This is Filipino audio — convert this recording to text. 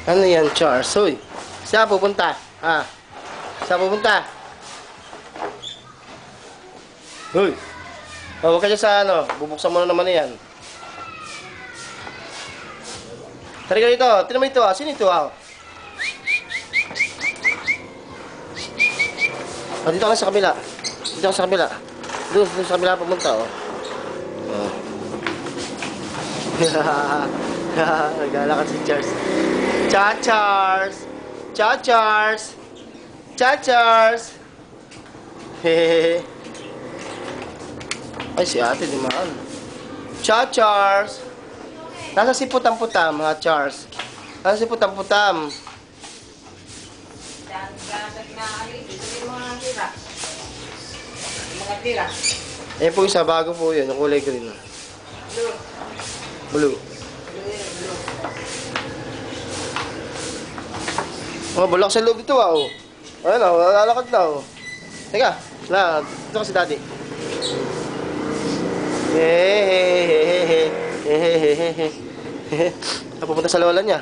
Ano yan, Charles? Hoy, saan pupunta? Ha? Saan pupunta? Hoy! Oh, huwag ka dyan sa ano. Bubuksan mo na naman yan. Tari ka dito. Tinan mo ito ah. Sino ito ah? Oh, dito ka lang sa kabila. Dito ka sa kabila. Doon sa kabila pumunta oh. Oh. Naglalakad si Charles. Cha-Charles! Cha-Charles! Cha-Charles! Hehehe. Ay, si ate, di maan. Cha-Charles! Nasa si Putam-Putam, mga Charles. Nasa si Putam-Putam. Ayan po isa, bago po yun, yung kulay green. Blue. Oh, bulak sa loob dito ah, oh. Ayan oh, lalakad na oh. Teka, dito ka si daddy. Napupunta sa lola niya.